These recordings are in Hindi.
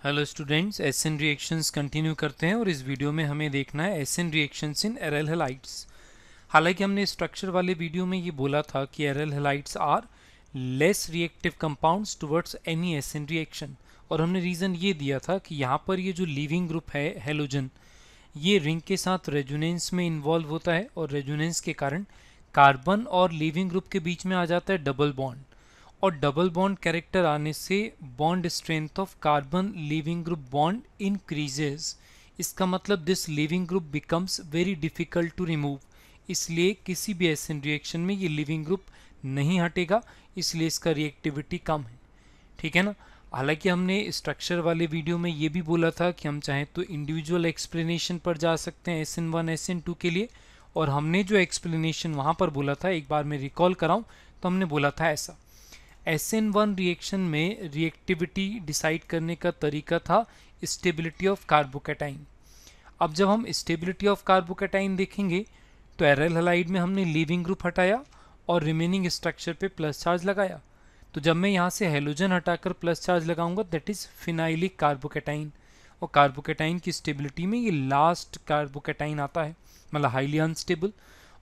Hello students, SN reactions continue करते हैं और इस वीडियो में हमें देखना है SN reactions in aryl halides. हालांकि हमने स्ट्रक्चर वाले वीडियो में ये बोला था कि aryl halides are less reactive compounds towards any SN reaction, और हमने रीज़न ये दिया था कि यहाँ पर ये जो लीविंग ग्रुप है हेलोजन, ये रिंग के साथ रेजोनेंस में इन्वॉल्व होता है और रेजोनेंस के कारण कार्बन और लीविंग ग्रुप के बीच में आ जाता है डबल बॉन्ड, और डबल बॉन्ड कैरेक्टर आने से bond strength of carbon leaving group bond increases. इसका मतलब this leaving group becomes very difficult to remove, इसलिए किसी भी एसिड रिएक्शन में ये लीविंग ग्रुप नहीं हटेगा, इसलिए इसका रिएक्टिविटी कम है। ठीक है ना। हालांकि हमने स्ट्रक्चर वाले वीडियो में ये भी बोला था कि हम चाहें तो इंडिविजुअल एक्सप्लेनेशन पर जा सकते हैं SN1 SN2 के लिए, और हमने जो एक्सप्लेनेशन वहाँ पर बोला था, एक बार मैं रिकॉल कराऊँ तो हमने बोला था ऐसा। SN1 रिएक्शन में रिएक्टिविटी डिसाइड करने का तरीका था स्टेबिलिटी ऑफ कार्बोकैटाइन। अब जब हम स्टेबिलिटी ऑफ कार्बोकैटाइन देखेंगे तो एरल हैलाइड में हमने लीविंग ग्रुप हटाया और रिमेनिंग स्ट्रक्चर पे प्लस चार्ज लगाया। तो जब मैं यहाँ से हेलोजन हटाकर प्लस चार्ज लगाऊंगा दैट इज फिनाइलिक कार्बोकैटाइन, और कार्बोकैटाइन की स्टेबिलिटी में ये लास्ट कार्बोकैटाइन आता है, मतलब हाईली अनस्टेबल।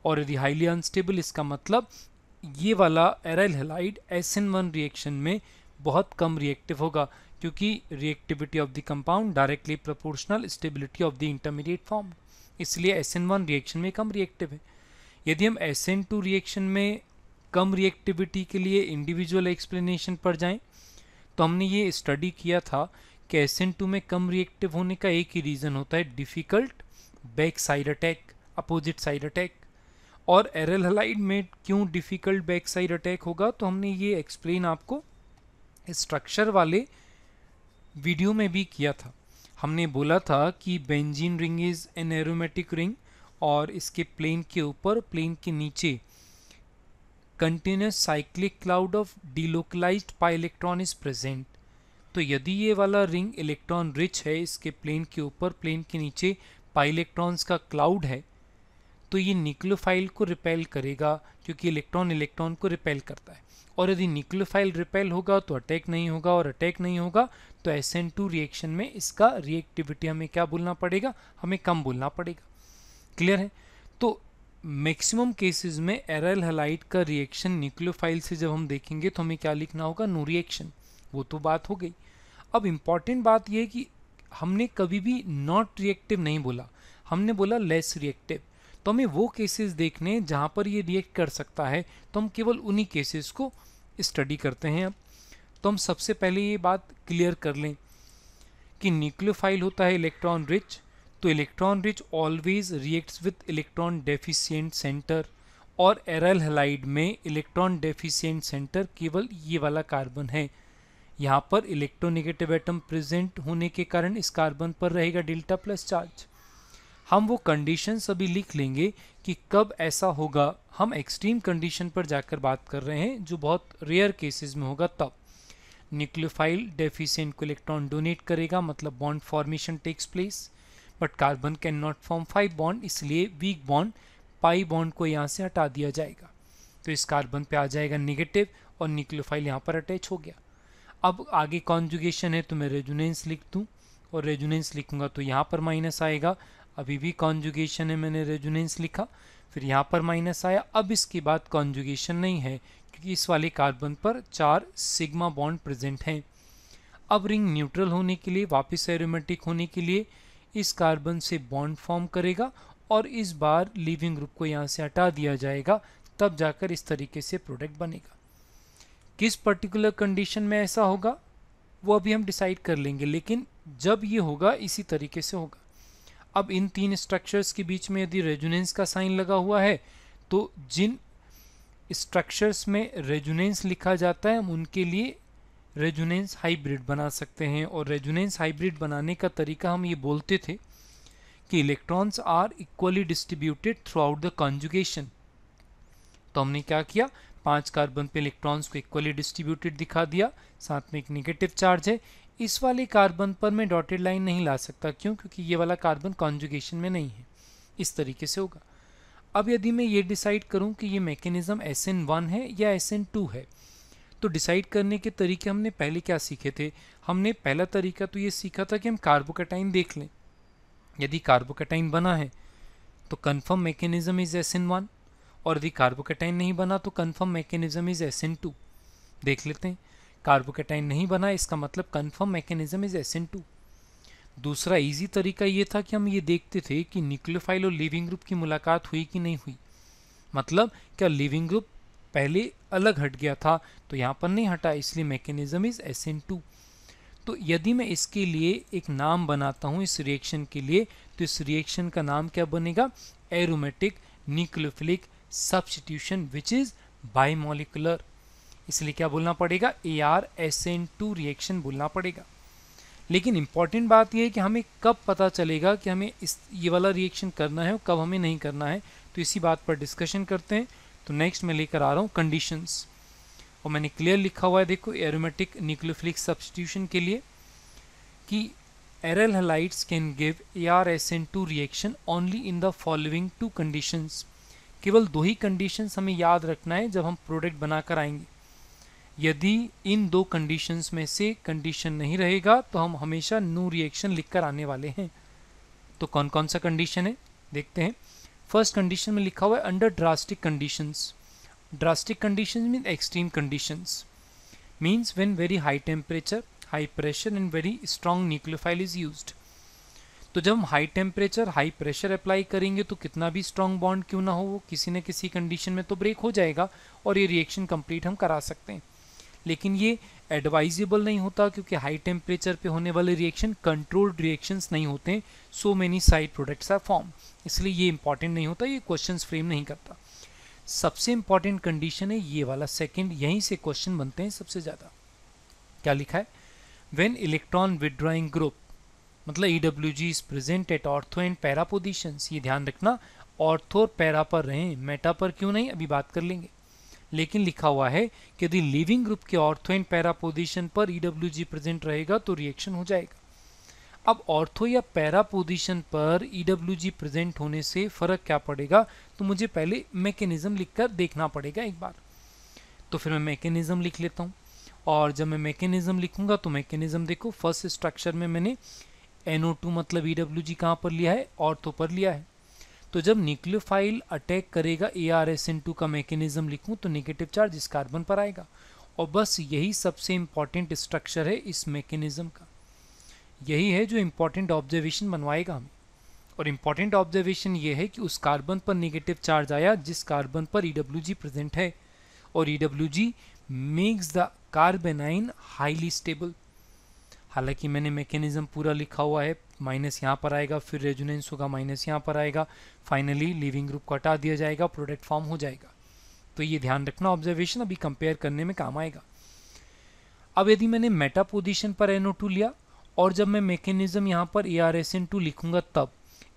और यदि हाईली अनस्टेबल, इसका मतलब ये वाला एराइल हैलाइड SN1 रिएक्शन में बहुत कम रिएक्टिव होगा, क्योंकि reactivity of the compound directly proportional stability of the intermediate form, इसलिए SN1 रिएक्शन में कम रिएक्टिव है। यदि हम SN2 रिएक्शन में कम रिएक्टिविटी के लिए इंडिविजुअल एक्सप्लेनेशन पर जाएं, तो हमने ये स्टडी किया था कि SN2 में कम रिएक्टिव होने का एक ही रीज़न होता है, difficult back side attack, opposite side attack. और एरल हैलाइड में क्यों डिफ़िकल्ट बैक साइड अटैक होगा, तो हमने ये एक्सप्लेन आपको स्ट्रक्चर वाले वीडियो में भी किया था। हमने बोला था कि benzene ring is an aromatic ring, और इसके प्लेन के ऊपर प्लेन के नीचे continuous cyclic cloud of delocalised pi electron is present. तो यदि ये वाला रिंग इलेक्ट्रॉन रिच है, इसके प्लेन के ऊपर प्लेन के नीचे पाई इलेक्ट्रॉन्स का क्लाउड है, तो ये न्यूक्लियोफाइल को रिपेल करेगा, क्योंकि इलेक्ट्रॉन इलेक्ट्रॉन को रिपेल करता है। और यदि न्यूक्लियोफाइल रिपेल होगा तो अटैक नहीं होगा, और अटैक नहीं होगा तो SN2 रिएक्शन में इसका रिएक्टिविटी हमें क्या बोलना पड़ेगा, हमें कम बोलना पड़ेगा। क्लियर है। तो मैक्सिमम केसेस में एरल हैलाइड का रिएक्शन न्यूक्लियोफाइल से जब हम देखेंगे तो हमें क्या लिखना होगा, नो रिएक्शन। वो तो बात हो गई। अब इम्पॉर्टेंट बात यह है कि हमने कभी भी नॉट रिएक्टिव नहीं बोला, हमने बोला लेस रिएक्टिव। तो हमें वो केसेस देखने जहाँ पर ये रिएक्ट कर सकता है, तो हम केवल उन्हीं केसेस को स्टडी करते हैं। अब तो हम सबसे पहले ये बात क्लियर कर लें कि न्यूक्लियोफाइल होता है इलेक्ट्रॉन रिच, तो electron rich always reacts with electron deficient centre, और एरल हैलाइड में इलेक्ट्रॉन डेफिशिएंट सेंटर केवल ये वाला कार्बन है। यहाँ पर इलेक्ट्रोनेगेटिव एटम प्रेजेंट होने के कारण इस कार्बन पर रहेगा डेल्टा प्लस चार्ज। हम वो कंडीशंस अभी लिख लेंगे कि कब ऐसा होगा, हम एक्सट्रीम कंडीशन पर जाकर बात कर रहे हैं, जो बहुत रेयर केसेस में होगा। तब न्यूक्लियोफाइल डेफिशिएंट को इलेक्ट्रॉन डोनेट करेगा, मतलब bond formation takes place, but carbon can not form 5 bond, इसलिए वीक बॉन्ड पाई बॉन्ड को यहाँ से हटा दिया जाएगा, तो इस कार्बन पे आ जाएगा नेगेटिव, और न्यूक्लियोफाइल यहाँ पर अटैच हो गया। अब आगे कॉन्जुगेशन है, तो मैं रेजोनेंस लिख दूँ, और रेजोनेंस लिखूंगा तो यहाँ पर माइनस आएगा। अभी भी कॉन्जुगेशन है, मैंने रेजोनेंस लिखा, फिर यहाँ पर माइनस आया। अब इसके बाद कॉन्जुगेशन नहीं है, क्योंकि इस वाले कार्बन पर 4 सिग्मा बॉन्ड प्रेजेंट हैं। अब रिंग न्यूट्रल होने के लिए, वापस एरोमेटिक होने के लिए इस कार्बन से बॉन्ड फॉर्म करेगा, और इस बार लीविंग ग्रुप को यहाँ से हटा दिया जाएगा, तब जाकर इस तरीके से प्रोडक्ट बनेगा। किस पर्टिकुलर कंडीशन में ऐसा होगा वो अभी हम डिसाइड कर लेंगे, लेकिन जब ये होगा इसी तरीके से होगा। अब इन तीन स्ट्रक्चर्स के बीच में यदि रेजोनेंस का साइन लगा हुआ है, तो जिन स्ट्रक्चर्स में रेजोनेंस लिखा जाता है हम उनके लिए रेजोनेंस हाइब्रिड बना सकते हैं। और रेजोनेंस हाइब्रिड बनाने का तरीका हम ये बोलते थे कि electrons are equally distributed throughout the conjugation. तो हमने क्या किया, 5 कार्बन पे इलेक्ट्रॉन्स को इक्वली डिस्ट्रीब्यूटेड दिखा दिया, साथ में एक नेगेटिव चार्ज है। इस वाले कार्बन पर मैं डॉटेड लाइन नहीं ला सकता, क्यों, क्योंकि ये वाला कार्बन कॉन्जुगेशन में नहीं है। इस तरीके से होगा। अब यदि मैं ये डिसाइड करूं कि ये मैकेनिज्म SN1 है या SN2 है, तो डिसाइड करने के तरीके हमने पहले क्या सीखे थे? हमने पहला तरीका तो ये सीखा था कि हम कार्बोकैटाइन देख लें। यदि कार्बोकैटाइन बना है तो कन्फर्म मैकेनिज्म इज SN1, और यदि कार्बोकैटाइन नहीं बना तो कन्फर्म मैकेनिज्म इज SN2। देख लेते हैं। कार्बोकैटाइन नहीं बना, इसका मतलब कन्फर्म मैकेनिज्म इज SN2। दूसरा इजी तरीका ये था कि हम ये देखते थे कि न्यूक्लियोफाइल और लिविंग ग्रुप की मुलाकात हुई कि नहीं हुई। मतलब क्या लिविंग ग्रुप पहले अलग हट गया था, तो यहाँ पर नहीं हटा, इसलिए मैकेनिज्म इज SN2। तो यदि मैं इसके लिए एक नाम बनाता हूँ इस रिएक्शन के लिए, तो इस रिएक्शन का नाम क्या बनेगा? Aromatic nucleophilic substitution which is bimolecular. इसलिए क्या बोलना पड़ेगा? ArSN2 रिएक्शन बोलना पड़ेगा। लेकिन इंपॉर्टेंट बात यह है कि हमें कब पता चलेगा कि हमें ये वाला रिएक्शन करना है और कब हमें नहीं करना है, तो इसी बात पर डिस्कशन करते हैं। तो नेक्स्ट मैं लेकर आ रहा हूँ कंडीशंस, और मैंने क्लियर लिखा हुआ है देखो एरोमेटिक न्यूक्लियोफिलिक सब्स्टिट्यूशन के लिए कि aryl halides can give ArSN2 reaction only in the following 2 conditions. केवल 2 ही कंडीशंस हमें याद रखना है जब हम प्रोडक्ट बनाकर आएंगे। यदि इन 2 कंडीशंस में से कंडीशन नहीं रहेगा तो हम हमेशा नो रिएक्शन लिखकर आने वाले हैं। तो कौन कौन सा कंडीशन है देखते हैं। फर्स्ट कंडीशन में लिखा हुआ है under drastic conditions. Drastic conditions mean extreme conditions, means when very high temperature, high pressure and very strong nucleophile is used. तो जब हम high temperature high pressure apply करेंगे तो कितना भी स्ट्रॉन्ग बॉन्ड क्यों ना हो, वो किसी न किसी कंडीशन में तो ब्रेक हो जाएगा और ये रिएक्शन कंप्लीट हम करा सकते हैं। लेकिन ये एडवाइजेबल नहीं होता क्योंकि हाई टेम्परेचर पे होने वाले रिएक्शन कंट्रोल्ड रिएक्शंस नहीं होते हैं, so many side products are form, इसलिए ये इंपॉर्टेंट नहीं होता, ये क्वेश्चंस फ्रेम नहीं करता। सबसे इंपॉर्टेंट कंडीशन है ये वाला सेकंड, यहीं से क्वेश्चन बनते हैं सबसे ज़्यादा। क्या लिखा है? व्हेन इलेक्ट्रॉन विथड्रॉइंग ग्रुप, मतलब EWG is present at ortho and para positions. ये ध्यान रखना ऑर्थो और पैरा पर रहें, मेटा पर क्यों नहीं, अभी बात कर लेंगे। लेकिन लिखा हुआ है कि यदि लिविंग ग्रुप के ऑर्थो एंड पैरा पोजीशन पर EWG प्रेजेंट रहेगा तो रिएक्शन हो जाएगा। अब ऑर्थो या पैरा पोजीशन पर EWG प्रेजेंट होने से फर्क क्या पड़ेगा, तो मुझे पहले मैकेनिज्म लिखकर देखना पड़ेगा एक बार। तो फिर मैं मैकेनिज्म लिख लेता हूँ, और जब मैं मैकेनिज्म लिखूंगा तो मैकेनिज्म देखो फर्स्ट स्ट्रक्चर में मैंने NO2 मतलब EWG कहाँ पर लिया है? ऑर्थो पर लिया है। तो जब न्यूक्लियोफाइल अटैक करेगा ArSN2 का मैकेनिज्म लिखूं तो नेगेटिव चार्ज इस कार्बन पर आएगा, और बस यही सबसे इंपॉर्टेंट स्ट्रक्चर है इस मैकेनिज्म का। यही है जो इंपॉर्टेंट ऑब्जर्वेशन बनवाएगा हमें, और इंपॉर्टेंट ऑब्जर्वेशन ये है कि उस कार्बन पर नेगेटिव चार्ज आया जिस कार्बन पर EWG प्रेजेंट है, और EWG makes the कार्बेनाइन highly stable. हालांकि मैंने मैकेनिज्म पूरा लिखा हुआ है, माइनस यहाँ पर आएगा, फिर रेजोनेंस होगा, माइनस यहाँ पर आएगा, फाइनली लिविंग ग्रुप को हटा दिया जाएगा, प्रोडक्ट फॉर्म हो जाएगा। तो ये ध्यान रखना ऑब्जर्वेशन, अभी कंपेयर करने में काम आएगा। अब यदि मैंने मेटा पोजीशन पर NO2 लिया और जब मैं मैकेनिज्म यहाँ पर ArSN2 लिखूंगा तब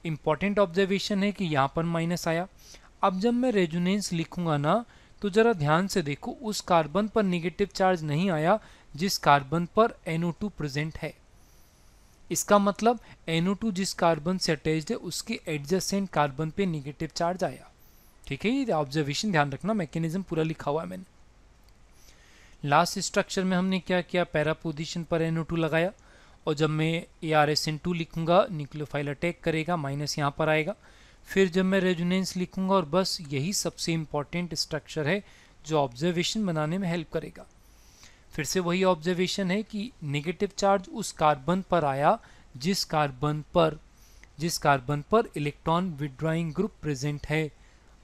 इंपॉर्टेंट ऑब्जर्वेशन है कि यहाँ पर माइनस आया। अब जब मैं रेजोनेंस लिखूंगा ना, तो जरा ध्यान से देखो, उस कार्बन पर नेगेटिव चार्ज नहीं आया जिस कार्बन पर NO2 प्रेजेंट है। इसका मतलब NO2 जिस कार्बन से अटैच्ड है उसके एडजेसेंट कार्बन पे नेगेटिव चार्ज आया। ठीक है, ये ऑब्जर्वेशन ध्यान रखना, मैकेनिज्म पूरा लिखा हुआ है मैंने। लास्ट स्ट्रक्चर में हमने क्या किया? पैरा पोजीशन पर NO2 लगाया, और जब मैं ArSN2 लिखूंगा न्यूक्लियोफाइल अटैक करेगा, माइनस यहाँ पर आएगा। फिर जब मैं रेजोनेंस लिखूंगा, और बस यही सबसे इंपॉर्टेंट स्ट्रक्चर है जो ऑब्जर्वेशन बनाने में हेल्प करेगा। फिर से वही ऑब्जर्वेशन है कि नेगेटिव चार्ज उस कार्बन पर आया जिस कार्बन पर इलेक्ट्रॉन विथड्रॉइंग ग्रुप प्रेजेंट है।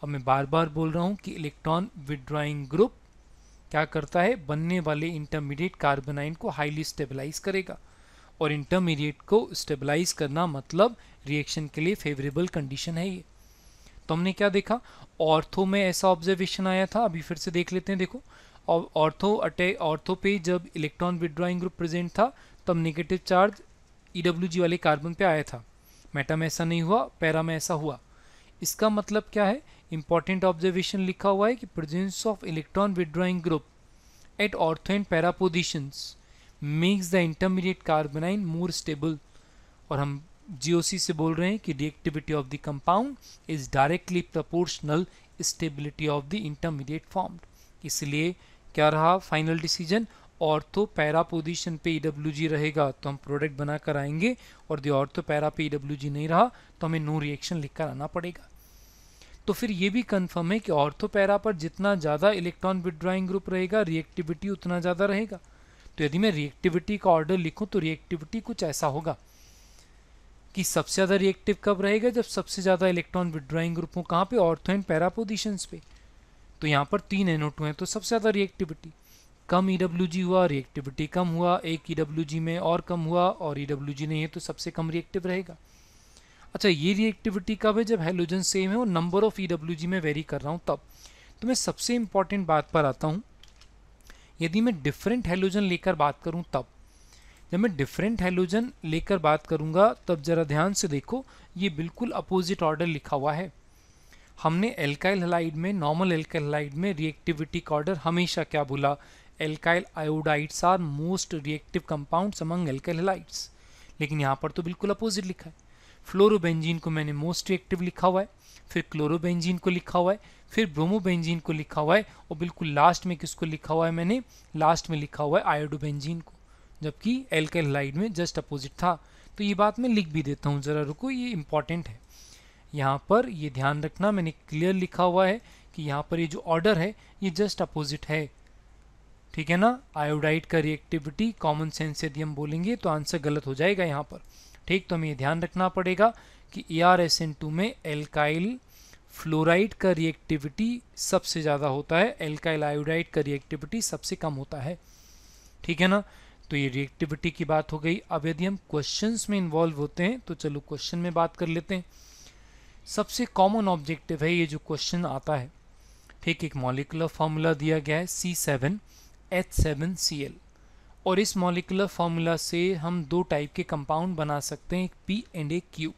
और मैं बार बार बोल रहा हूँ कि इलेक्ट्रॉन विथड्रॉइंग ग्रुप क्या करता है? बनने वाले इंटरमीडिएट कार्बोनाइन को हाईली स्टेबलाइज करेगा, और इंटरमीडिएट को स्टेबलाइज करना मतलब रिएक्शन के लिए फेवरेबल कंडीशन है ये। तो हमने क्या देखा? ऑर्थो में ऐसा ऑब्जर्वेशन आया था, अभी फिर से देख लेते हैं। देखो, और ऑर्थो पे जब इलेक्ट्रॉन विथड्रॉइंग ग्रुप प्रेजेंट था तब नेगेटिव चार्ज EWG वाले कार्बन पे आया था। मेटा में ऐसा नहीं हुआ, पैरा में ऐसा हुआ। इसका मतलब क्या है? इंपॉर्टेंट ऑब्जर्वेशन लिखा हुआ है कि presence of electron withdrawing group at ortho and para positions makes the intermediate carbanion more stable. और हम GOC से बोल रहे हैं कि reactivity of the compound is directly proportional stability of the intermediate formed. इसलिए क्या रहा final decision, ortho para position पे EWG रहेगा तो हम प्रोडक्ट बनाकर आएंगे, और दी ऑर्थो पैरा पे EWG नहीं रहा तो हमें नो रिएक्शन लिखकर आना पड़ेगा। तो फिर ये भी कंफर्म है कि ऑर्थो पैरा पर जितना ज़्यादा इलेक्ट्रॉन विड्रॉइंग ग्रुप रहेगा रिएक्टिविटी उतना ज़्यादा रहेगा। तो यदि मैं रिएक्टिविटी का ऑर्डर लिखूं तो रिएक्टिविटी कुछ ऐसा होगा कि सबसे ज़्यादा रिएक्टिव कब रहेगा, जब सबसे ज़्यादा इलेक्ट्रॉन विड्रॉइंग ग्रुप हो कहाँ पे, ऑर्थो एंड पैरा पोजीशंस पे। तो यहाँ पर 3 NO2 हैं तो सबसे ज़्यादा रिएक्टिविटी, कम EWG हुआ रिएक्टिविटी कम हुआ, एक EWG में और कम हुआ और EWG नहीं है तो सबसे कम रिएक्टिव रहेगा। अच्छा, ये रिएक्टिविटी कब है, जब हैलोजन सेम है और नंबर ऑफ EWG में वेरी कर रहा हूँ तब। तो मैं सबसे इंपॉर्टेंट बात पर आता हूँ, यदि मैं डिफरेंट हैलोजन लेकर बात करूँ तब। जब मैं डिफरेंट हैलोजन लेकर बात करूंगा तब जरा ध्यान से देखो, ये बिल्कुल अपोजिट ऑर्डर लिखा हुआ है। हमने एल्काइल हैलाइड में, नॉर्मल एल्काइल हैलाइड में रिएक्टिविटी का ऑर्डर हमेशा क्या बोला, alkyl iodides are most reactive compounds among alkyl halides, लेकिन यहाँ पर तो बिल्कुल अपोजिट लिखा है। फ्लोरोबेंजीन को मैंने मोस्ट रिएक्टिव लिखा हुआ है, फिर क्लोरोबेंजीन को लिखा हुआ है, फिर ब्रोमोबेंजीन को लिखा हुआ है, और बिल्कुल लास्ट में किसको लिखा हुआ है मैंने, लास्ट में लिखा हुआ है आयोडोबेंजीन को, जबकि एल्काइल हैलाइड में जस्ट अपोजिट था। तो ये बात मैं लिख भी देता हूँ, ज़रा रुको, ये इंपॉर्टेंट है। यहाँ पर ये ध्यान रखना, मैंने क्लियर लिखा हुआ है कि यहाँ पर ये जो ऑर्डर है ये जस्ट अपोजिट है, ठीक है ना। आयोडाइड का रिएक्टिविटी कॉमन सेंस यदि हम बोलेंगे तो आंसर गलत हो जाएगा यहाँ पर, ठीक। तो हमें ये ध्यान रखना पड़ेगा कि ArSN2 में एल्काइल फ्लोराइड का रिएक्टिविटी सबसे ज़्यादा होता है, एल्काइल आयोडाइड का रिएक्टिविटी सबसे कम होता है, ठीक है ना। तो ये रिएक्टिविटी की बात हो गई। अब यदि हम क्वेश्चंस में इन्वॉल्व होते हैं तो चलो क्वेश्चन में बात कर लेते हैं। सबसे कॉमन ऑब्जेक्टिव है ये जो क्वेश्चन आता है, ठीक। एक मॉलिक्यूलर फार्मूला दिया गया है C7H7Cl, और इस मॉलिक्यूलर फार्मूला से हम 2 टाइप के कंपाउंड बना सकते हैं, एक P एंड एक Q।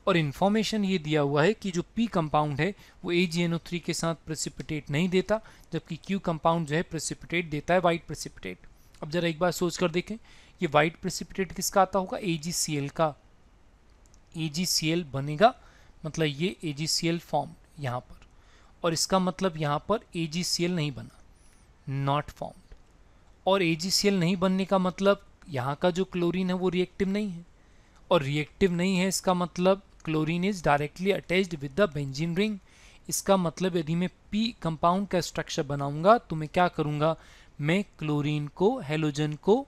और इन्फॉर्मेशन ये दिया हुआ है कि जो P कंपाउंड है वो AgNO3 के साथ प्रेसिपिटेट नहीं देता, जबकि Q कंपाउंड जो है प्रेसिपिटेट देता है, वाइट प्रेसिपिटेट। अब जरा एक बार सोच कर देखें, ये वाइट प्रेसिपिटेट किसका आता होगा, AgCl का। AgCl बनेगा, मतलब ये AgCl फॉर्म यहाँ पर, और इसका मतलब यहाँ पर AgCl नहीं बना, नॉट फॉर्म्ड। और AgCl नहीं बनने का मतलब यहाँ का जो क्लोरीन है वो रिएक्टिव नहीं है, और रिएक्टिव नहीं है इसका मतलब chlorine is directly attached with the benzene ring. इसका मतलब यदि मैं P कंपाउंड का स्ट्रक्चर बनाऊंगा तो मैं क्या करूंगा, मैं क्लोरीन को, हैलोजन को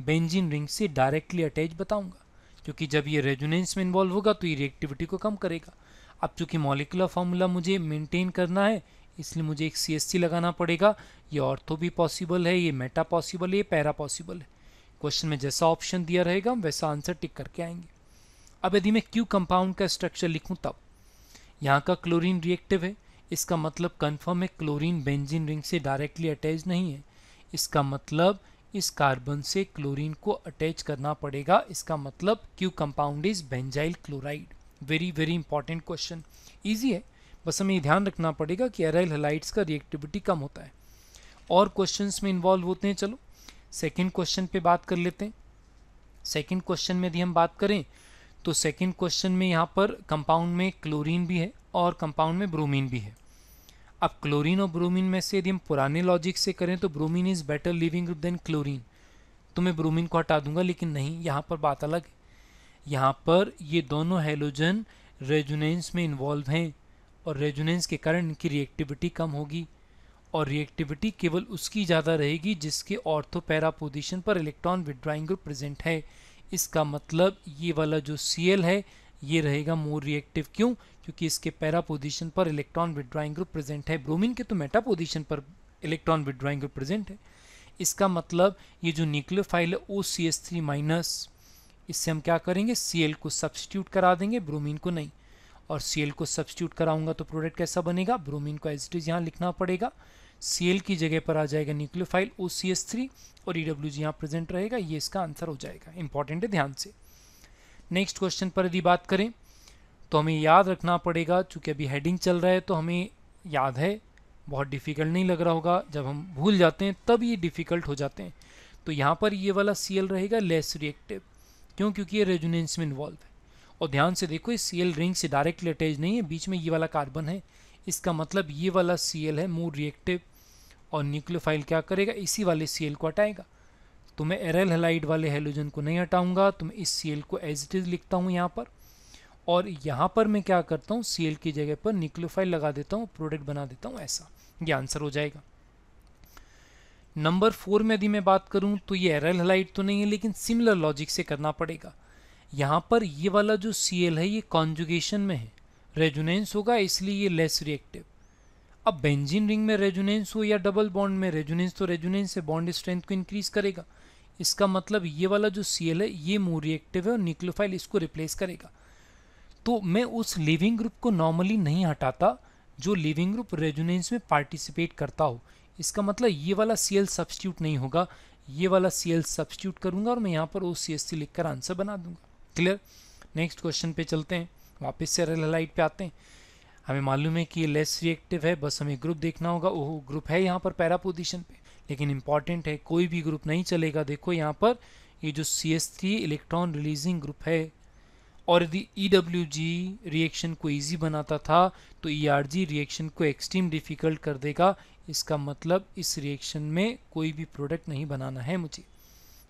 बेंजीन रिंग से डायरेक्टली अटैच बताऊंगा, क्योंकि जब ये रेजोनेंस में इन्वॉल्व होगा तो ये रिएक्टिविटी को कम करेगा। अब चूंकि मॉलिक्यूलर फार्मूला मुझे मेंटेन करना है इसलिए मुझे एक CH3 लगाना पड़ेगा। ये ऑर्थो भी पॉसिबल है, ये मेटा पॉसिबल है, ये पैरा पॉसिबल है। क्वेश्चन में जैसा ऑप्शन दिया रहेगा हम वैसा आंसर टिक करके आएंगे। अब यदि मैं Q कंपाउंड का स्ट्रक्चर लिखूं तब, यहाँ का क्लोरीन रिएक्टिव है, इसका मतलब कन्फर्म है क्लोरीन बेंजीन रिंग से डायरेक्टली अटैच नहीं है, इसका मतलब इस कार्बन से क्लोरीन को अटैच करना पड़ेगा, इसका मतलब Q compound is benzyl chloride. Very very important question, easy है, बस हमें ध्यान रखना पड़ेगा कि एराइल हैलाइड्स का रिएक्टिविटी कम होता है। और क्वेश्चंस में इन्वॉल्व होते हैं, चलो सेकंड क्वेश्चन पे बात कर लेते हैं। सेकंड क्वेश्चन में यदि हम बात करें तो सेकंड क्वेश्चन में यहाँ पर कंपाउंड में क्लोरीन भी है और कंपाउंड में ब्रोमीन भी है। अब क्लोरीन और ब्रोमीन में से यदि हम पुराने लॉजिक से करें तो bromine is better leaving group than chlorine, तो मैं ब्रोमीन को हटा दूंगा, लेकिन नहीं, यहाँ पर बात अलग है। यहाँ पर ये दोनों हैलोजन रेजोनेंस में इन्वॉल्व हैं और रेजोनेंस के कारण इनकी रिएक्टिविटी कम होगी, और रिएक्टिविटी केवल उसकी ज़्यादा रहेगी जिसके ऑर्थो पैरा पोजीशन पर इलेक्ट्रॉन विड्रॉइंग ग्रुप प्रेजेंट है। इसका मतलब ये वाला जो Cl है ये रहेगा मोर रिएक्टिव, क्यों, क्योंकि इसके पैरा पोजीशन पर इलेक्ट्रॉन विड्रॉइंग ग्रुप प्रेजेंट है। ब्रोमीन के तो मेटा पोजीशन पर इलेक्ट्रॉन विड्रॉइंग ग्रुप प्रेजेंट है। इसका मतलब ये जो न्यूक्लियोफाइल है OCH3-, इससे हम क्या करेंगे, Cl को सब्स्टिट्यूट करा देंगे, ब्रोमीन को नहीं, और Cl को सब्स्टिट्यूट कराऊंगा तो प्रोडक्ट कैसा बनेगा, ब्रोमीन को एज इट इज यहाँ लिखना पड़ेगा, Cl की जगह पर आ जाएगा न्यूक्लियोफाइल OCH3 और EWG यहाँ प्रेजेंट रहेगा, ये इसका आंसर हो जाएगा। इंपॉर्टेंट है, ध्यान से। नेक्स्ट क्वेश्चन पर यदि बात करें तो हमें याद रखना पड़ेगा, चूंकि अभी हेडिंग चल रहा है तो हमें याद है, बहुत डिफिकल्ट नहीं लग रहा होगा, जब हम भूल जाते हैं तब ये डिफिकल्ट हो जाते हैं। तो यहाँ पर ये वाला Cl रहेगा लेस रिएक्टिव, क्यों, क्योंकि ये रेजोनेंस में इन्वॉल्व है। और ध्यान से देखो इस Cl रिंग से डायरेक्टली अटैच नहीं है, बीच में ये वाला कार्बन है, इसका मतलब ये वाला Cl है मोर रिएक्टिव, और न्यूक्लियोफाइल क्या करेगा, इसी वाले Cl को हटाएगा। तो मैं एराइल हैलाइड वाले हैलोजन को नहीं हटाऊंगा, तो मैं इस Cl को एज इट इज लिखता हूँ यहाँ पर, और यहाँ पर मैं क्या करता हूँ, Cl की जगह पर न्यूक्लियोफाइल लगा देता हूँ, प्रोडक्ट बना देता हूँ, ऐसा ये आंसर हो जाएगा। नंबर 4 में यदि मैं बात करूँ तो ये एराइल हैलाइड तो नहीं है, लेकिन सिमिलर लॉजिक से करना पड़ेगा। यहाँ पर ये वाला जो Cl है ये कॉन्जुगेशन में है, रेजोनेंस होगा, इसलिए ये लेस रिएक्टिव। अब बेंजीन रिंग में रेजोनेंस हो या डबल बॉन्ड में रेजोनेंस, तो रेजोनेंस से बॉन्ड स्ट्रेंथ को इंक्रीज करेगा। इसका मतलब ये वाला जो Cl है ये मोर रिएक्टिव है और न्यूक्लियोफाइल इसको रिप्लेस करेगा। तो मैं उस लिविंग ग्रुप को नॉर्मली नहीं हटाता जो लिविंग ग्रुप रेजोनेंस में पार्टिसिपेट करता हो। इसका मतलब ये वाला Cl सब्स्टिट्यूट नहीं होगा, ये वाला Cl सब्स्टिट्यूट करूंगा और मैं यहाँ पर OCH3 लिखकर आंसर बना दूंगा। क्लियर। नेक्स्ट क्वेश्चन पे चलते हैं, वापस से एराइल हैलाइड पे आते हैं। हमें मालूम है कि ये लेस रिएक्टिव है, बस हमें ग्रुप देखना होगा। ओह, ग्रुप है यहाँ पर पैरा पोजीशन पे, लेकिन इंपॉर्टेंट है, कोई भी ग्रुप नहीं चलेगा। देखो यहाँ पर ये जो CH3 इलेक्ट्रॉन रिलीजिंग ग्रुप है, और यदि EWG रिएक्शन को इजी बनाता था तो ERG रिएक्शन को एक्सट्रीम डिफिकल्ट कर देगा। इसका मतलब इस रिएक्शन में कोई भी प्रोडक्ट नहीं बनाना है मुझे,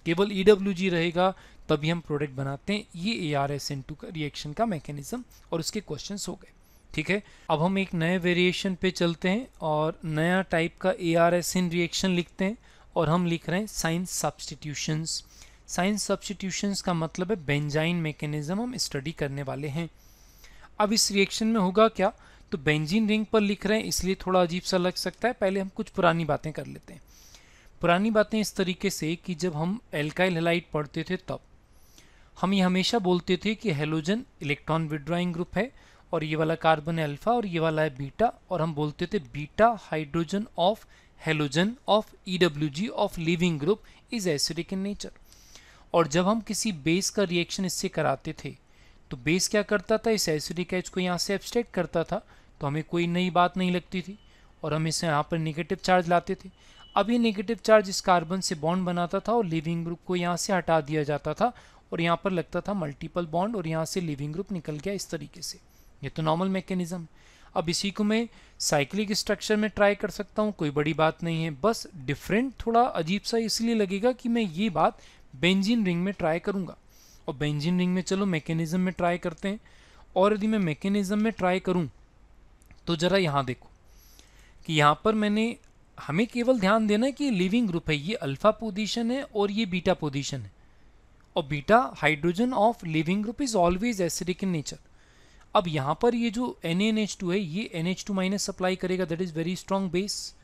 केवल EWG रहेगा तभी हम प्रोडक्ट बनाते हैं। ये ARSN2 का रिएक्शन का मैकेनिज्म और उसके क्वेश्चंस हो गए। ठीक है, अब हम एक नए वेरिएशन पे चलते हैं और नया टाइप का ARSN रिएक्शन लिखते हैं, और हम लिख रहे हैं साइन सब्स्टिट्यूशंस। साइन सब्स्टिट्यूशंस का मतलब है बेंजाइन मैकेनिज्म हम स्टडी करने वाले हैं। अब इस रिएक्शन में होगा क्या, तो बेंजीन रिंग पर लिख रहे हैं इसलिए थोड़ा अजीब सा लग सकता है। पहले हम कुछ पुरानी बातें कर लेते हैं। पुरानी बातें इस तरीके से कि जब हम एल्काइल हैलाइड पढ़ते थे तब हम ये हमेशा बोलते थे कि हैलोजन इलेक्ट्रॉन विड्रॉइंग ग्रुप है, और ये वाला कार्बन है अल्फा और ये वाला है बीटा, और हम बोलते थे beta hydrogen of halogen of EWG of leaving group is acidic in nature. और जब हम किसी बेस का रिएक्शन इससे कराते थे तो बेस क्या करता था, इस एसिडिक एच को यहाँ से एब्स्ट्रैक्ट करता था, तो हमें कोई नई बात नहीं लगती थी और हम इसे यहाँ पर नेगेटिव चार्ज लाते थे। अब ये नेगेटिव चार्ज इस कार्बन से बॉन्ड बनाता था और लिविंग ग्रुप को यहाँ से हटा दिया जाता था, और यहाँ पर लगता था मल्टीपल बॉन्ड और यहाँ से लिविंग ग्रुप निकल गया इस तरीके से। ये तो नॉर्मल मैकेनिज्म। अब इसी को मैं साइक्लिक स्ट्रक्चर में ट्राई कर सकता हूँ, कोई बड़ी बात नहीं है, बस डिफरेंट थोड़ा अजीब सा इसलिए लगेगा कि मैं ये बात बेंजीन रिंग में ट्राई करूँगा। और बेंजीन रिंग में चलो मैकेनिज्म में ट्राई करते हैं, और यदि मैं मैकेनिज्म में ट्राई करूँ तो ज़रा यहाँ देखो कि यहाँ पर मैंने, हमें केवल ध्यान देना है कि लिविंग ग्रुप है, ये अल्फा पोजीशन है और ये बीटा पोजीशन है, और beta hydrogen of leaving group is always acidic in nature. अब यहाँ पर ये जो NaNH2 है ये NH2 माइनस सप्लाई करेगा, that is very strong base.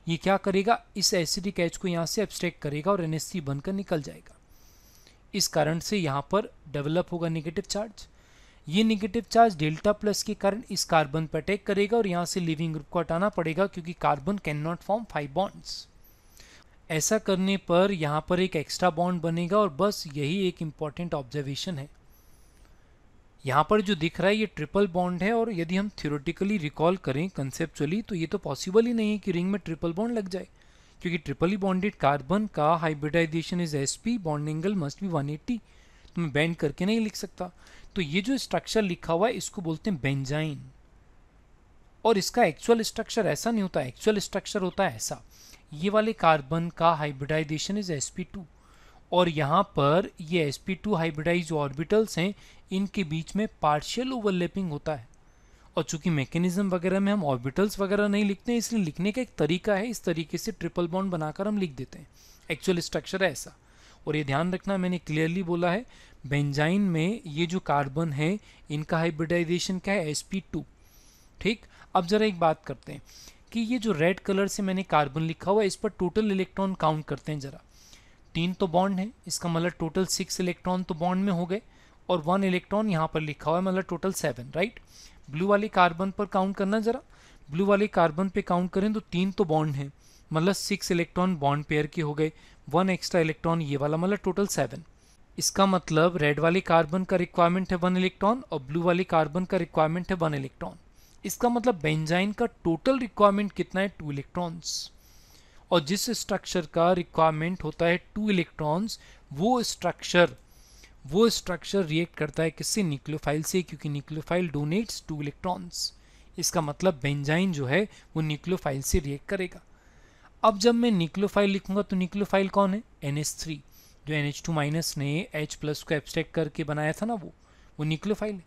ये क्या करेगा, इस एसिडिक एच को यहाँ से एब्स्ट्रैक्ट करेगा और NH3 बनकर निकल जाएगा। इस कारण से यहाँ पर डेवलप होगा नेगेटिव चार्ज। ये नेगेटिव चार्ज डेल्टा प्लस के कारण इस कार्बन पर अटैक करेगा और यहाँ से लिविंग ग्रुप को हटाना पड़ेगा, क्योंकि carbon can not form 5 bonds. ऐसा करने पर यहाँ पर एक एक्स्ट्रा बॉन्ड बनेगा, और बस यही एक इम्पॉर्टेंट ऑब्जर्वेशन है। यहाँ पर जो दिख रहा है ये ट्रिपल बॉन्ड है, और यदि हम थ्योरेटिकली रिकॉल करें कंसेप्चुअली तो ये तो पॉसिबल ही नहीं है कि रिंग में ट्रिपल बॉन्ड लग जाए, क्योंकि ट्रिपली बॉन्डेड कार्बन का hybridization is sp, bond angle must be 180, तो मैं बैंड करके नहीं लिख सकता। तो ये जो स्ट्रक्चर लिखा हुआ है इसको बोलते हैं बेंजाइन, और इसका एक्चुअल स्ट्रक्चर ऐसा नहीं होता, एक्चुअल स्ट्रक्चर होता है ऐसा। ये वाले कार्बन का हाइब्रिडाइजेशन इज sp2, और यहाँ पर ये sp2 हाइब्रिडाइज ऑर्बिटल्स हैं, इनके बीच में पार्शियल ओवरलैपिंग होता है। और चूंकि मैकेनिज्म वगैरह में हम ऑर्बिटल्स वगैरह नहीं लिखते हैं, इसलिए लिखने का एक तरीका है, इस तरीके से ट्रिपल बॉन्ड बनाकर हम लिख देते हैं। एक्चुअल स्ट्रक्चर है ऐसा। और ये ध्यान रखना, मैंने क्लियरली बोला है बेंजाइन में ये जो कार्बन है इनका हाइब्रिडाइजेशन क्या है, sp2। ठीक, अब जरा एक बात करते हैं कि ये जो रेड कलर से मैंने कार्बन लिखा हुआ है इस पर टोटल इलेक्ट्रॉन काउंट करते हैं जरा। 3 तो बॉन्ड है, इसका मतलब टोटल 6 इलेक्ट्रॉन तो बॉन्ड में हो गए, और 1 इलेक्ट्रॉन यहाँ पर लिखा हुआ है, मतलब टोटल 7, राइट। ब्लू वाले कार्बन पर काउंट करना जरा, ब्लू वाले कार्बन पे काउंट करें तो 3 तो बॉन्ड है, मतलब 6 इलेक्ट्रॉन बॉन्ड पेयर के हो गए, 1 एक्स्ट्रा इलेक्ट्रॉन ये वाला, मतलब टोटल 7। इसका मतलब रेड वाले कार्बन का रिक्वायरमेंट है 1 इलेक्ट्रॉन और ब्लू वाले कार्बन का रिक्वायरमेंट है 1 इलेक्ट्रॉन। इसका मतलब बेंजाइन का टोटल रिक्वायरमेंट कितना है, 2 इलेक्ट्रॉन्स। और जिस स्ट्रक्चर का रिक्वायरमेंट होता है 2 इलेक्ट्रॉन्स, वो स्ट्रक्चर रिएक्ट करता है किससे, न्यूक्लियोफाइल से, क्योंकि न्यूक्लियोफाइल डोनेट्स 2 इलेक्ट्रॉन्स। इसका मतलब बेंजाइन जो है वो न्यूक्लियोफाइल से रिएक्ट करेगा। अब जब मैं न्यूक्लियोफाइल लिखूंगा तो न्यूक्लियोफाइल कौन है, NH3, जो NH2 माइनस ने H प्लस को एब्स्ट्रैक्ट करके बनाया था ना, वो न्यूक्लियोफाइल है।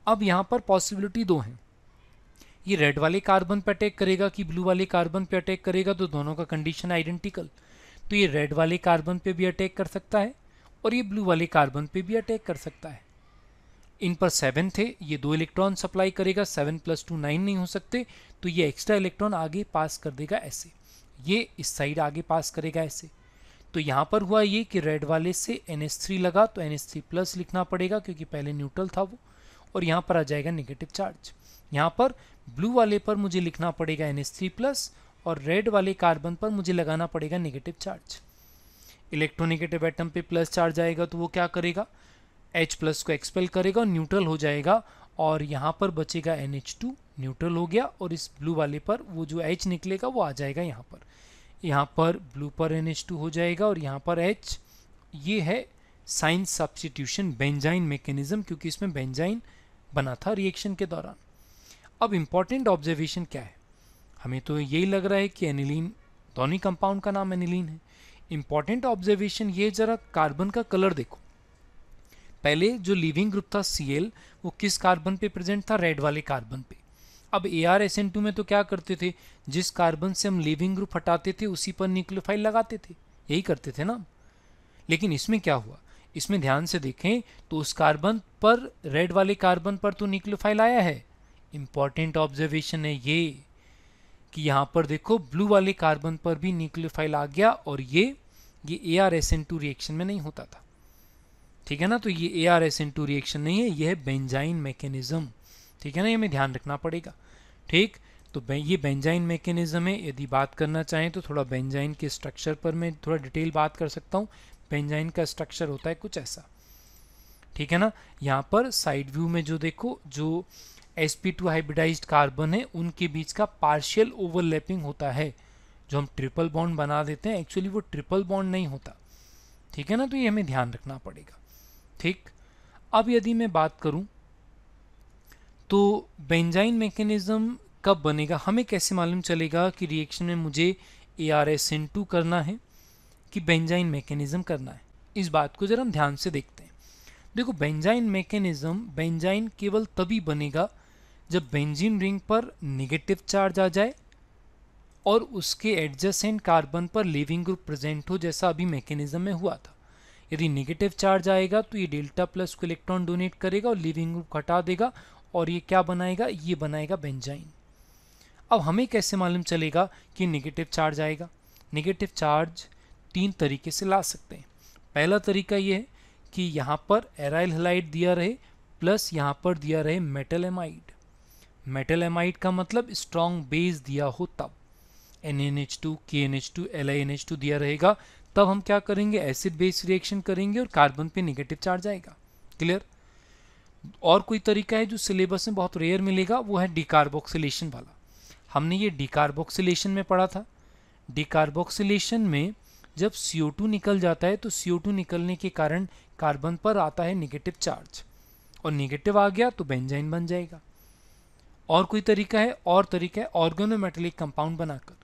अब यहाँ पर पॉसिबिलिटी दो हैं, ये रेड वाले कार्बन पे अटैक करेगा कि ब्लू वाले कार्बन पे अटैक करेगा, तो दोनों का कंडीशन आइडेंटिकल। तो ये रेड वाले कार्बन पे भी अटैक कर सकता है और ये ब्लू वाले कार्बन पे भी अटैक कर सकता है। इन पर 7 थे, ये 2 इलेक्ट्रॉन सप्लाई करेगा, 7 + 2 9 नहीं हो सकते, तो ये एक्स्ट्रा इलेक्ट्रॉन आगे पास कर देगा ऐसे, ये इस साइड आगे पास करेगा ऐसे। तो यहाँ पर हुआ ये कि रेड वाले से NH3 लगा तो NH3+ लिखना पड़ेगा क्योंकि पहले न्यूट्रल था वो, और यहाँ पर आ जाएगा नेगेटिव चार्ज। यहाँ पर ब्लू वाले पर मुझे लिखना पड़ेगा NH3+ और रेड वाले कार्बन पर मुझे लगाना पड़ेगा नेगेटिव चार्ज। इलेक्ट्रोनेगेटिव एटम पे प्लस चार्ज आएगा तो वो क्या करेगा, H+ को एक्सपेल करेगा और न्यूट्रल हो जाएगा, और यहाँ पर बचेगा NH2, न्यूट्रल हो गया, और इस ब्लू वाले पर वो जो H निकलेगा वो आ जाएगा यहाँ पर ब्लू पर NH2 हो जाएगा और यहाँ पर H। ये है साइन सब्स्टिट्यूशन बेंजाइन मैकेनिज्म, क्योंकि इसमें बेंजाइन बना था रिएक्शन के दौरान। अब इम्पॉर्टेंट ऑब्जर्वेशन क्या है, हमें तो यही लग रहा है कि एनिलीन, दोनों कंपाउंड का नाम एनिलीन है। इम्पॉर्टेंट ऑब्जर्वेशन ये, जरा कार्बन का कलर देखो। पहले जो लिविंग ग्रुप था Cl, वो किस कार्बन पे प्रेजेंट था, रेड वाले कार्बन पे। अब ArSN2 में तो क्या करते थे, जिस कार्बन से हम लिविंग ग्रुप हटाते थे उसी पर न्यूक्लियोफाइल लगाते थे, यही करते थे ना। लेकिन इसमें क्या हुआ, इसमें ध्यान से देखें तो उस कार्बन पर, रेड वाले कार्बन पर तो न्यूक्लियोफाइल आया है। इंपॉर्टेंट ऑब्जर्वेशन है ये कि यहाँ पर देखो ब्लू वाले कार्बन पर भी न्यूक्लियोफाइल आ गया, और ये ArSN2 रिएक्शन में नहीं होता था, ठीक है ना। तो ये ArSN2 रिएक्शन नहीं है, ये है बेंजाइन मैकेनिज्म, ठीक है ना, ये हमें ध्यान रखना पड़ेगा। ठीक, तो ये बेंजाइन मैकेनिज्म है। यदि बात करना चाहें तो थोड़ा बेंजाइन के स्ट्रक्चर पर मैं थोड़ा डिटेल बात कर सकता हूँ। बेंजाइन का स्ट्रक्चर होता है कुछ ऐसा, ठीक है ना। यहाँ पर साइड व्यू में जो देखो, जो sp2 हाइब्रिडाइज्ड कार्बन है उनके बीच का पार्शियल ओवरलैपिंग होता है, जो हम ट्रिपल बॉन्ड बना देते हैं, एक्चुअली वो ट्रिपल बॉन्ड नहीं होता, ठीक है ना। तो ये हमें ध्यान रखना पड़ेगा। ठीक, अब यदि मैं बात करूं तो बेंजाइन मैकेनिज्म कब बनेगा, हमें कैसे मालूम चलेगा कि रिएक्शन में मुझे ArSN2 करना है कि बेंजाइन मैकेनिज्म करना है। इस बात को जरा हम ध्यान से देखते हैं। देखो, बेंजाइन मैकेनिज्म, बेंजाइन केवल तभी बनेगा जब बेंजीन रिंग पर नेगेटिव चार्ज आ जाए और उसके एडजेसेंट कार्बन पर लिविंग ग्रुप प्रेजेंट हो, जैसा अभी मैकेनिज्म में हुआ था। यदि नेगेटिव चार्ज आएगा तो ये Δ+ को इलेक्ट्रॉन डोनेट करेगा और लिविंग ग्रुप हटा देगा, और ये क्या बनाएगा, ये बनाएगा बेंजाइन। अब हमें कैसे मालूम चलेगा कि नेगेटिव चार्ज आएगा। नेगेटिव चार्ज 3 तरीके से ला सकते हैं। पहला तरीका ये है कि यहाँ पर एराइल हैलाइड दिया रहे प्लस यहाँ पर दिया रहे मेटल एमाइड। मेटल एमाइड का मतलब स्ट्रॉन्ग बेस दिया हो तब, NaNH2, KNH2, LiNH2 दिया रहेगा, तब हम क्या करेंगे, एसिड बेस रिएक्शन करेंगे और कार्बन पे नेगेटिव चार्ज आएगा। क्लियर। और कोई तरीका है जो सिलेबस में बहुत रेयर मिलेगा, वो है डिकार्बोक्सिलेशन वाला। हमने ये डिकार्बोक्सिलेशन में पढ़ा था। डिकार्बोक्सिलेशन में जब CO2 निकल जाता है तो CO2 निकलने के कारण कार्बन पर आता है नेगेटिव चार्ज, और नेगेटिव आ गया तो बेंजाइन बन जाएगा। और कोई तरीका है, और तरीका है ऑर्गेनोमेटेलिक कंपाउंड बनाकर।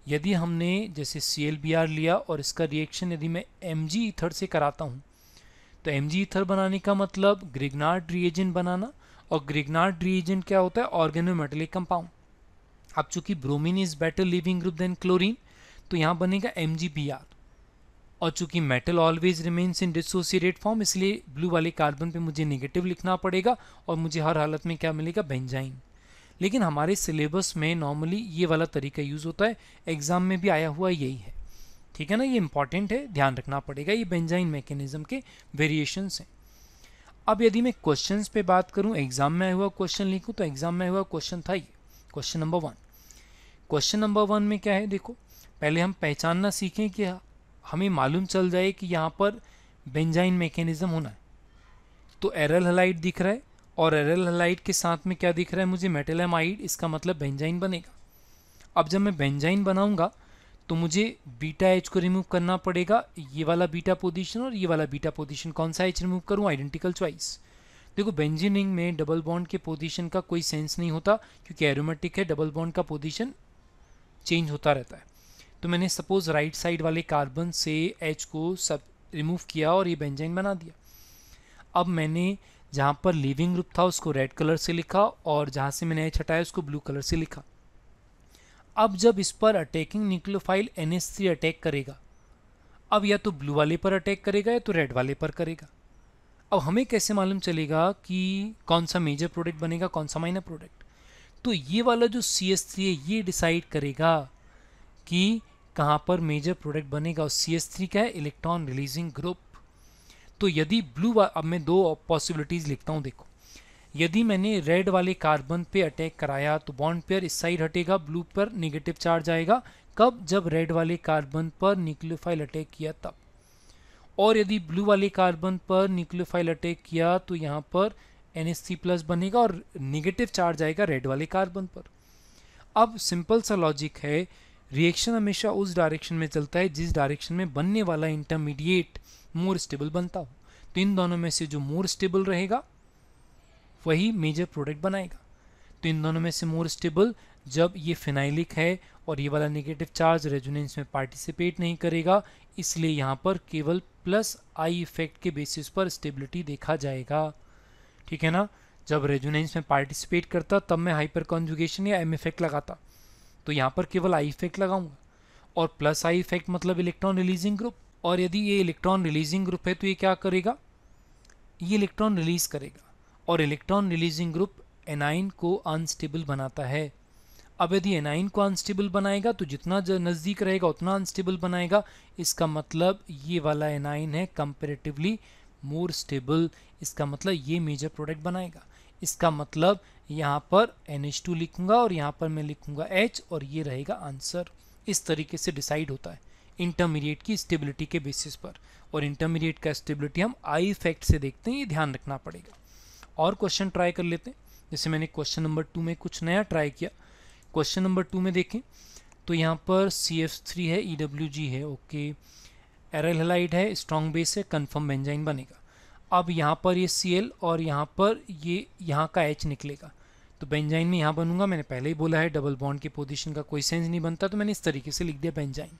यदि हमने जैसे ClBr लिया और इसका रिएक्शन यदि मैं Mg ईथर से कराता हूँ, तो Mg ईथर बनाने का मतलब ग्रिग्नार्ड रिएजेंट बनाना, और ग्रिग्नार्ड रिएजेंट क्या होता है, ऑर्गेनोमेटेलिक कंपाउंड। अब चूंकि bromine is better leaving group than chlorine, तो यहाँ बनेगा MgBr, और चूंकि metal always remains in dissociated form, इसलिए ब्लू वाले कार्बन पे मुझे नेगेटिव लिखना पड़ेगा और मुझे हर हालत में क्या मिलेगा, बेंजाइन। लेकिन हमारे सिलेबस में नॉर्मली ये वाला तरीका यूज होता है, एग्जाम में भी आया हुआ यही है, ठीक है ना। ये इंपॉर्टेंट है, ध्यान रखना पड़ेगा। ये बेंजाइन मैकेनिज्म के वेरिएशंस हैं। अब यदि मैं क्वेश्चंस पे बात करूं, एग्जाम में आया हुआ क्वेश्चन लिखूं, तो एग्जाम में आया हुआ क्वेश्चन था ये, क्वेश्चन नंबर 1। क्वेश्चन नंबर 1 में क्या है, देखो पहले हम पहचानना सीखें कि हमें मालूम चल जाए कि यहाँ पर बेंजाइन मैकेनिज्म होना है। तो एरल हैलाइड दिख रहा है, और एरल हैलाइड के साथ में क्या दिख रहा है मुझे, मेटल एमाइड, इसका मतलब बेंजाइन बनेगा। अब जब मैं बेंजाइन बनाऊंगा तो मुझे बीटा H को रिमूव करना पड़ेगा, ये वाला बीटा पोजीशन और ये वाला बीटा पोजीशन। कौन सा H रिमूव करूं, आइडेंटिकल चॉइस। देखो बेंजीन रिंग में डबल बॉन्ड के पोजीशन का कोई सेंस नहीं होता, क्योंकि एरोमेटिक है, डबल बॉन्ड का पोजीशन चेंज होता रहता है। तो मैंने सपोज राइट साइड वाले कार्बन से H को सब रिमूव किया और ये बेंजाइन बना दिया। अब मैंने जहाँ पर लीविंग ग्रुप था उसको रेड कलर से लिखा और जहाँ से मैंने H हटाया उसको ब्लू कलर से लिखा। अब जब इस पर अटैकिंग न्यूक्लियोफाइल NH3 अटैक करेगा, अब या तो ब्लू वाले पर अटैक करेगा या तो रेड वाले पर करेगा। अब हमें कैसे मालूम चलेगा कि कौन सा मेजर प्रोडक्ट बनेगा, कौन सा माइनर प्रोडक्ट? तो ये वाला जो CH3 है ये डिसाइड करेगा कि कहाँ पर मेजर प्रोडक्ट बनेगा। और CH3 क्या है? Electron releasing group. तो यदि अब मैं दो पॉसिबिलिटीज लिखता हूँ, देखो। यदि मैंने रेड वाले कार्बन पे अटैक कराया तो बॉन्ड पेयर इस साइड हटेगा, ब्लू पर नेगेटिव चार्ज आएगा। कब? जब रेड वाले कार्बन पर न्यूक्लियोफाइल अटैक किया तब। और यदि ब्लू वाले कार्बन पर न्यूक्लियोफाइल अटैक किया तो यहाँ पर NH3+ बनेगा और नेगेटिव चार्ज आएगा रेड वाले कार्बन पर। अब सिंपल सा लॉजिक है, रिएक्शन हमेशा उस डायरेक्शन में चलता है जिस डायरेक्शन में बनने वाला इंटरमीडिएट मोर स्टेबल बनता हो। तो इन दोनों में से जो मोर स्टेबल रहेगा वही मेजर प्रोडक्ट बनाएगा। तो इन दोनों में से मोर स्टेबल, जब ये फिनाइलिक है और ये वाला नेगेटिव चार्ज रेजोनेंस में पार्टिसिपेट नहीं करेगा, इसलिए यहाँ पर केवल प्लस आई इफेक्ट के बेसिस पर स्टेबिलिटी देखा जाएगा। ठीक है ना? जब रेजोनेंस में पार्टिसिपेट करता तब मैं हाइपर कॉन्जुगेशन या एम इफेक्ट लगाता, तो यहाँ पर केवल आई इफेक्ट लगाऊंगा। और प्लस आई इफेक्ट मतलब इलेक्ट्रॉन रिलीजिंग ग्रुप। और यदि ये इलेक्ट्रॉन रिलीजिंग ग्रुप है तो ये क्या करेगा? ये इलेक्ट्रॉन रिलीज करेगा और इलेक्ट्रॉन रिलीजिंग ग्रुप एनाइन को अनस्टेबल बनाता है। अब यदि एनाइन को अनस्टेबल बनाएगा तो जितना नज़दीक रहेगा उतना अनस्टेबल बनाएगा। इसका मतलब ये वाला एनाइन है कंपैरेटिवली मोर स्टेबल। इसका मतलब ये मेजर प्रोडक्ट बनाएगा। इसका मतलब यहाँ पर NH2 लिखूंगा और यहाँ पर मैं लिखूंगा H और ये रहेगा आंसर। इस तरीके से डिसाइड होता है इंटरमीडिएट की स्टेबिलिटी के बेसिस पर। और इंटरमीडिएट का स्टेबिलिटी हम आई इफेक्ट से देखते हैं, ये ध्यान रखना पड़ेगा। और क्वेश्चन ट्राई कर लेते हैं। जैसे मैंने क्वेश्चन नंबर 2 में कुछ नया ट्राई किया। क्वेश्चन नंबर 2 में देखें तो यहाँ पर CF3 है, EWG है, ओके, एराइल हैलाइड है, स्ट्रॉन्ग बेस है, कन्फर्म बेंजाइन बनेगा। अब यहाँ पर ये Cl और यहाँ पर ये यहाँ का H निकलेगा तो बेंजाइन में यहाँ बनूंगा। मैंने पहले ही बोला है डबल बॉन्ड की पोजीशन का कोई सेंस नहीं बनता, तो मैंने इस तरीके से लिख दिया बेंजाइन।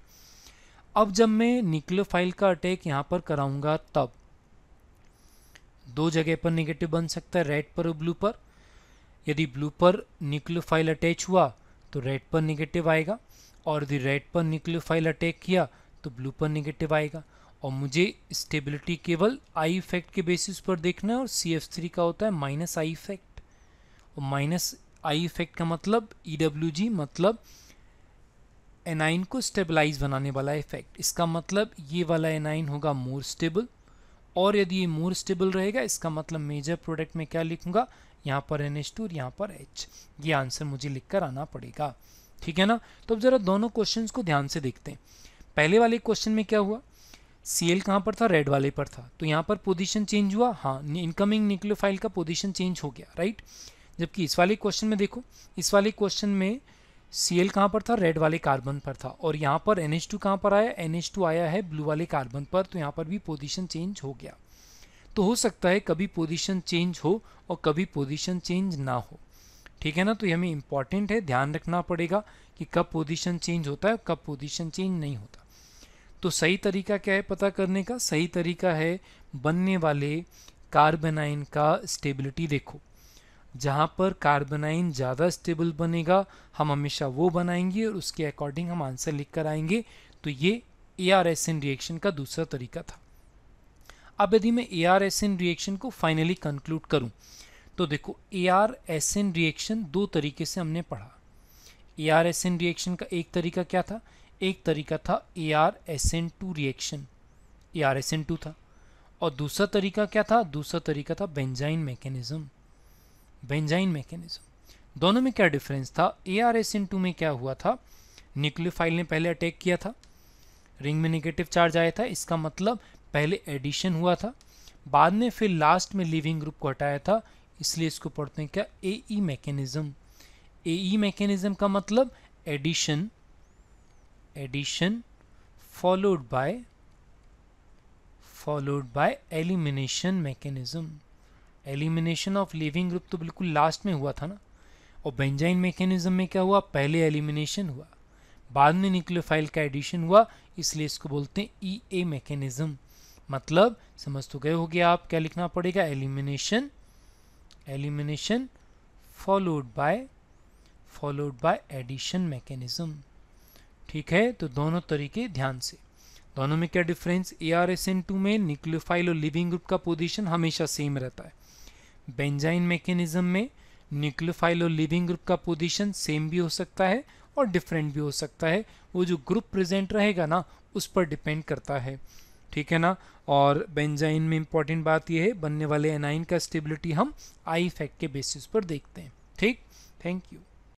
अब जब मैं न्यूक्लियोफाइल का अटैक यहाँ पर कराऊंगा तब दो जगह पर नेगेटिव बन सकता है, रेड पर और ब्लू पर। यदि ब्लू पर न्यूक्लियोफाइल अटैच हुआ तो रेड पर नेगेटिव आएगा, और यदि रेड पर न्यूक्लियोफाइल अटैक किया तो ब्लू पर नेगेटिव आएगा। और मुझे स्टेबिलिटी केवल आई इफेक्ट के बेसिस पर देखना है। और CF3 का होता है माइनस आई इफेक्ट, और माइनस आई इफेक्ट का मतलब EWG मतलब एनाइन को स्टेबलाइज बनाने वाला इफेक्ट। इसका मतलब ये वाला एनाइन होगा मोर स्टेबल, और यदि ये मोर स्टेबल रहेगा इसका मतलब मेजर प्रोडक्ट में क्या लिखूंगा, यहाँ पर NH2 और यहाँ पर H। ये आंसर मुझे लिखकर आना पड़ेगा। ठीक है ना? तो अब जरा दोनों क्वेश्चंस को ध्यान से देखते हैं। पहले वाले क्वेश्चन में क्या हुआ, Cl कहाँ पर था? रेड वाले पर था, तो यहाँ पर पोजीशन चेंज हुआ। हाँ, इनकमिंग न्यूक्लियोफाइल का पोजीशन चेंज हो गया, राइट। जबकि इस वाले क्वेश्चन में देखो, इस वाले क्वेश्चन में Cl कहाँ पर था? रेड वाले कार्बन पर था, और यहाँ पर NH2 कहाँ पर आया? NH2 आया है ब्लू वाले कार्बन पर, तो यहाँ पर भी पोजीशन चेंज हो गया। तो हो सकता है कभी पोजीशन चेंज हो और कभी पोजीशन चेंज ना हो। ठीक है ना? तो ये हमें इंपॉर्टेंट है, ध्यान रखना पड़ेगा कि कब पोजीशन चेंज होता है, कब पोजीशन चेंज नहीं होता। तो सही तरीका क्या है पता करने का? सही तरीका है बनने वाले कार्बेनाइन का स्टेबिलिटी देखो। जहाँ पर कार्बेनाइन ज़्यादा स्टेबल बनेगा हम हमेशा वो बनाएंगे और उसके अकॉर्डिंग हम आंसर लिख कर आएंगे। तो ये ARSN रिएक्शन का दूसरा तरीका था। अब यदि मैं ARSN रिएक्शन को फाइनली कंक्लूड करूं तो देखो, ARSN रिएक्शन दो तरीके से हमने पढ़ा। ARSN रिएक्शन का एक तरीका क्या था? एक तरीका था ARSN2 रिएक्शन, ARSN2 था। और दूसरा तरीका क्या था? दूसरा तरीका था बेंजाइन मैकेनिज्म। बेंजाइन मैकेनिज्म दोनों में क्या डिफरेंस था? ARSN2 में क्या हुआ था, न्यूक्लियोफाइल ने पहले अटैक किया था, रिंग में नेगेटिव चार्ज आया था, इसका मतलब पहले एडिशन हुआ था, बाद में फिर लास्ट में लीविंग ग्रुप को हटाया था, इसलिए इसको पढ़ते हैं क्या? AE mechanism. AE मैकेनिज्म का मतलब addition, addition followed by elimination mechanism. Elimination of leaving group तो बिल्कुल लास्ट में हुआ था ना। और बेंजाइन मैकेनिज्म में क्या हुआ? पहले एलिमिनेशन हुआ, बाद में न्यूक्लियोफाइल का एडिशन हुआ, इसलिए इसको बोलते हैं ईए मैकेनिज्म। मतलब समझ तो गए होगे आप, क्या लिखना पड़ेगा, elimination followed by addition mechanism. ठीक है, तो दोनों तरीके ध्यान से। दोनों में क्या डिफरेंस, ARSN2 में न्यूक्लियोफाइल और लिविंग ग्रुप का पोजीशन हमेशा सेम रहता है। बेंजाइन मैकेनिज्म में न्यूक्लियोफाइल और लिविंग ग्रुप का पोजीशन सेम भी हो सकता है और डिफरेंट भी हो सकता है। वो जो ग्रुप प्रेजेंट रहेगा ना, उस पर डिपेंड करता है। ठीक है ना। और बेंजाइन में इंपॉर्टेंट बात यह है, बनने वाले एनाइन का स्टेबिलिटी हम आई इफेक्ट के बेसिस पर देखते हैं। ठीक, थैंक यू।